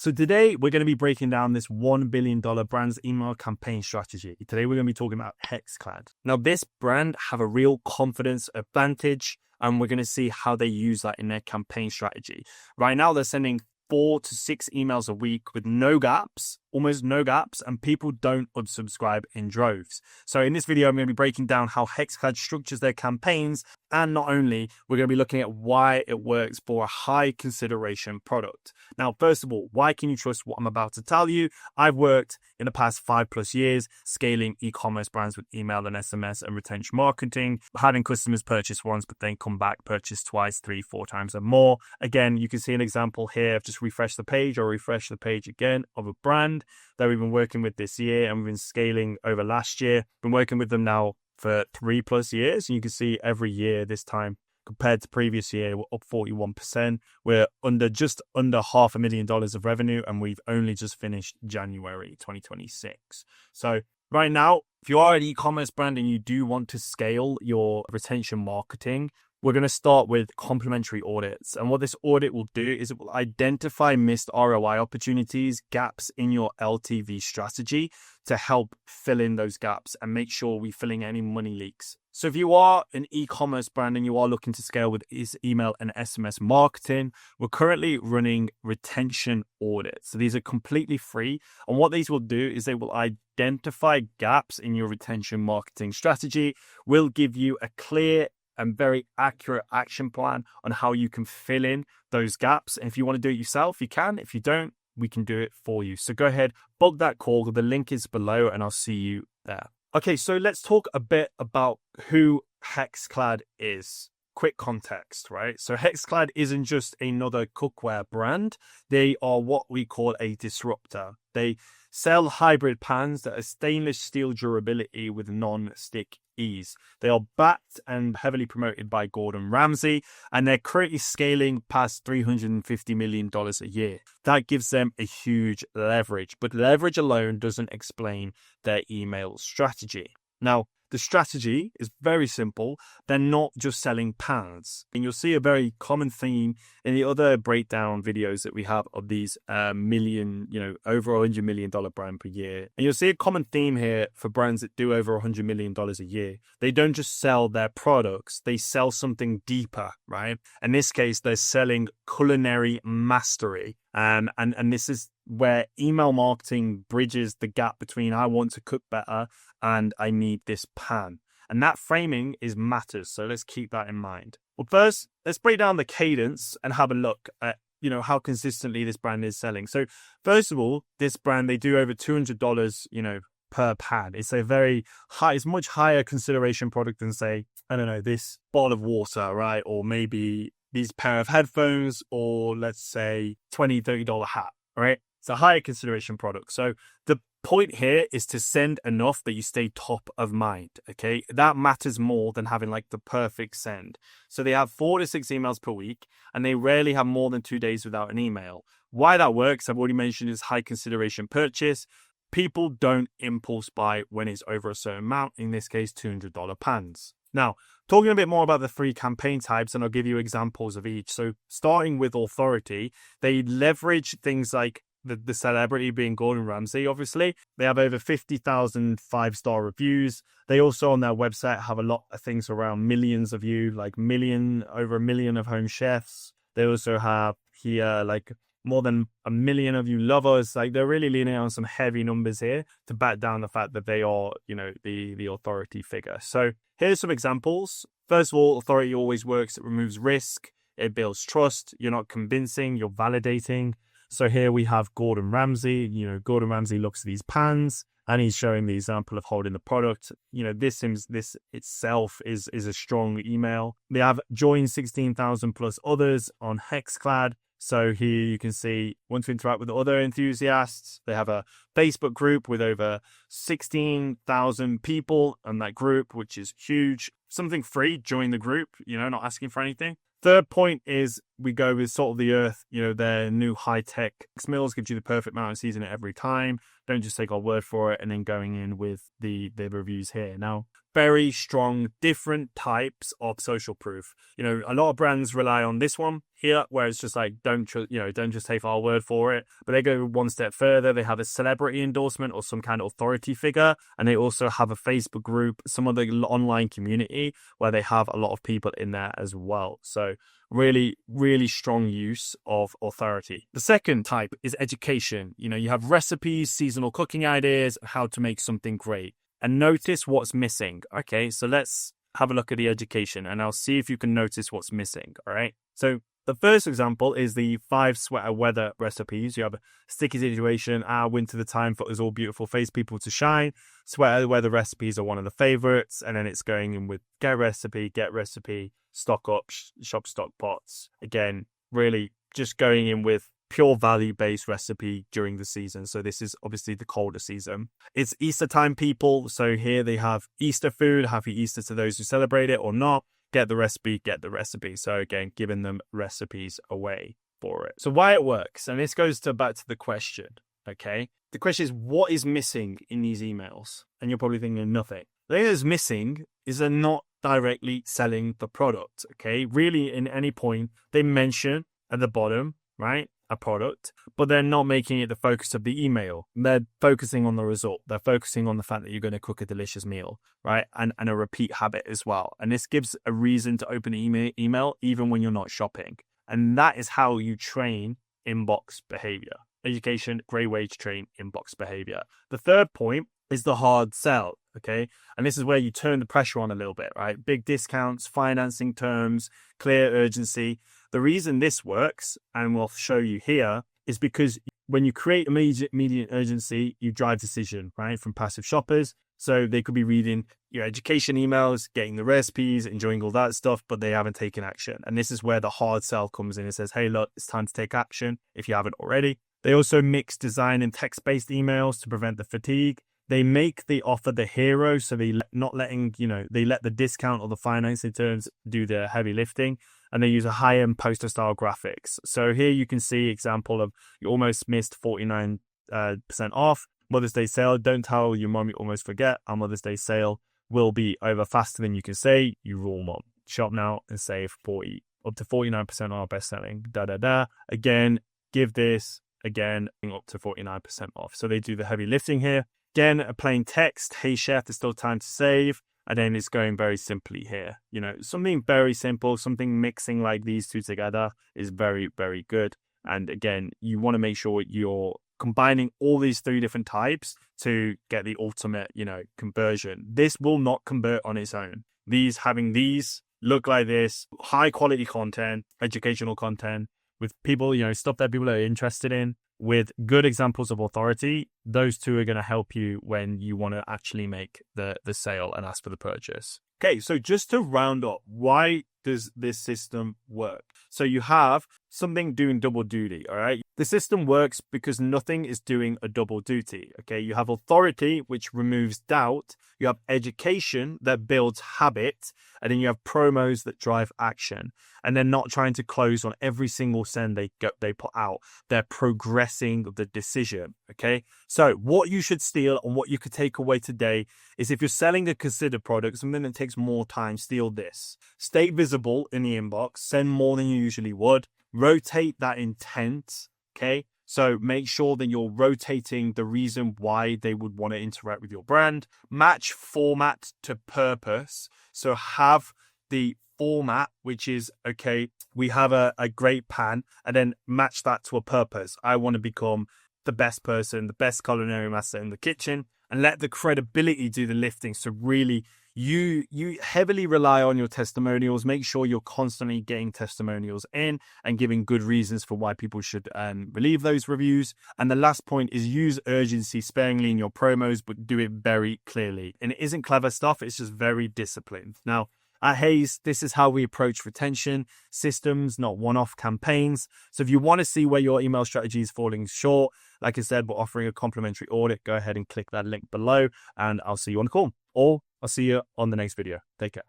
So today we're going to be breaking down this $1 billion brand's email campaign strategy. Today we're going to be talking about HexClad. Now this brand have a real confidence advantage, and we're going to see how they use that in their campaign strategy. Right now they're sending 4 to 6 emails a week with no gaps, almost no gaps, and people don't unsubscribe in droves. So in this video, I'm going to be breaking down how HexClad structures their campaigns, and not only, we're going to be looking at why it works for a high consideration product. Now, first of all, why can you trust what I'm about to tell you? I've worked in the past 5+ years scaling e-commerce brands with email and SMS and retention marketing, having customers purchase once, but then come back, purchase twice, 3, 4 times and more. Again, you can see an example here. I've just refreshed the page or refresh the page again of a brand that we've been working with this year, and we've been scaling over last year. Been working with them now for 3+ years, and you can see every year this time compared to previous year, we're up 41%. We're just under $500,000 of revenue, and we've only just finished January 2026. So right now, if you are an e-commerce brand and you do want to scale your retention marketing, we're going to start with complimentary audits. And what this audit will do is it will identify missed ROI opportunities, gaps in your LTV strategy to help fill in those gaps and make sure we're filling any money leaks. So if you are an e-commerce brand and you are looking to scale with email and SMS marketing, we're currently running retention audits. So these are completely free. And what these will do is they will identify gaps in your retention marketing strategy, will give you a clear and very accurate action plan on how you can fill in those gaps. And if you want to do it yourself, you can. If you don't, we can do it for you. So go ahead, book that call. The link is below and I'll see you there. Okay, so let's talk a bit about who HexClad is. Quick context, right? So HexClad isn't just another cookware brand. They are what we call a disruptor. They sell hybrid pans that are stainless steel durability with non-stick ease. They are backed and heavily promoted by Gordon Ramsay, and they're currently scaling past $350 million a year. That gives them a huge leverage, but leverage alone doesn't explain their email strategy. Now, the strategy is very simple. They're not just selling pans. And you'll see a very common theme in the other breakdown videos that we have of these over $100 million brand per year. And you'll see a common theme here for brands that do over $100 million a year. They don't just sell their products, they sell something deeper, right? In this case, they're selling culinary mastery. And this is where email marketing bridges the gap between I want to cook better and I need this pan. And that framing matters. So let's keep that in mind. Well, first, let's break down the cadence and have a look at how consistently this brand is selling. So first of all, this brand, they do over $200, per pan. It's a very high, it's much higher consideration product than, say, this bottle of water, right? Or maybe these pair of headphones, or let's say $20, $30 hat, right? It's a higher consideration product. So the point here is to send enough that you stay top of mind, okay? That matters more than having like the perfect send. So they have 4 to 6 emails per week, and they rarely have more than 2 days without an email. Why that works, I've already mentioned, is high consideration purchase. People don't impulse buy when it's over a certain amount, in this case, $200 pans. Now, talking a bit more about the 3 campaign types, and I'll give you examples of each. So starting with authority, they leverage things like the celebrity being Gordon Ramsay, obviously. They have over 50,000 5-star reviews. They also on their website have a lot of things around millions of you, like over 1 million of home chefs. They also have here like more than 1 million of you lovers. Like they're really leaning on some heavy numbers here to back down the fact that they are, the authority figure. So here's some examples. First of all, authority always works. It removes risk. It builds trust. You're not convincing, you're validating. So here we have Gordon Ramsay. Gordon Ramsay looks at these pans and he's showing the example of holding the product. This itself is a strong email. They have joined 16,000 plus others on HexClad. So here you can see, want to interact with other enthusiasts. They have a Facebook group with over 16,000 people in that group, which is huge. Something free, join the group, not asking for anything. Third point is we go with Salt of the Earth, their new high-tech mills gives you the perfect amount of seasoning every time. Don't just take our word for it and then going in with the reviews here. Now, very strong, different types of social proof. A lot of brands rely on this one here, where it's just like, don't just take our word for it. But they go one step further. They have a celebrity endorsement or some kind of authority figure. And they also have a Facebook group, some of the online community where they have a lot of people in there as well. So really, really strong use of authority. The second type is education. You have recipes, seasonal cooking ideas, how to make something great. And notice what's missing. Okay, so let's have a look at the education and I'll see if you can notice what's missing. All right. So the first example is the 5 sweater weather recipes. You have a sticky situation, winter the time for us all beautiful face people to shine. Sweater weather recipes are one of the favorites. And then it's going in with get recipe, stock up, shop stock pots. Again, really just going in with pure value-based recipe during the season. So this is obviously the colder season. It's Easter time, people. So here they have Easter food. Happy Easter to those who celebrate it or not. Get the recipe. So again, giving them recipes away for it. So why it works, and this goes back to the question, okay? The question is, what is missing in these emails? And you're probably thinking nothing. The thing that's missing is they're not directly selling the product, okay? Really, in any point, they mention at the bottom, right, a product, but they're not making it the focus of the email. They're focusing on the result. They're focusing on the fact that you're going to cook a delicious meal, right? And a repeat habit as well. And this gives a reason to open the email even when you're not shopping. And that is how you train inbox behavior. Education, great way to train inbox behavior. The third point is the hard sell, okay? And this is where you turn the pressure on a little bit, right? Big discounts, financing terms, clear urgency. The reason this works, and we'll show you here, is because when you create immediate urgency, you drive decision, right, from passive shoppers. So they could be reading your education emails, getting the recipes, enjoying all that stuff, but they haven't taken action. And this is where the hard sell comes in. It says, hey, look, it's time to take action if you haven't already. They also mix design and text-based emails to prevent the fatigue. They make the offer the hero, so they let the discount or the financing terms do the heavy lifting, and they use a high-end poster-style graphics. So here you can see example of you almost missed 49% off. Mother's Day sale. Don't tell your mom you almost forget. Our Mother's Day sale will be over faster than you can say. You rule, mom. Shop now and save up to 49% off best-selling. Again, give this again up to 49% off. So they do the heavy lifting here. Again, a plain text, hey chef, there's still time to save. And then it's going very simply here. Something very simple, something mixing like these two together is very, very good. And again, you want to make sure you're combining all these 3 different types to get the ultimate, conversion. This will not convert on its own. Having these look like this, high quality content, educational content with people, stuff that people are interested in, with good examples of authority, those 2 are going to help you when you want to actually make the sale and ask for the purchase. Okay, so just to round up, why does this system work? So you have something doing double duty, all right? The system works because nothing is doing a double duty, okay? You have authority, which removes doubt. You have education that builds habit. And then you have promos that drive action. And they're not trying to close on every single send they put out. They're progressing the decision, okay? So what you should steal and what you could take away today is if you're selling a considered product, something that takes more time, steal this. Stay visible in the inbox. Send more than you usually would. Rotate that intent, okay? So make sure that you're rotating the reason why they would want to interact with your brand. Match format to purpose. So have the format, which is, okay, we have a great pan, and then match that to a purpose. I want to become the best person, the best culinary master in the kitchen, and let the credibility do the lifting. So really, you heavily rely on your testimonials. Make sure you're constantly getting testimonials in and giving good reasons for why people should believe those reviews. And the last point is use urgency sparingly in your promos, but do it very clearly. And it isn't clever stuff. It's just very disciplined. Now, at Hayes, this is how we approach retention systems, not one-off campaigns. So if you want to see where your email strategy is falling short, like I said, we're offering a complimentary audit. Go ahead and click that link below, and I'll see you on the call. Or I'll see you on the next video. Take care.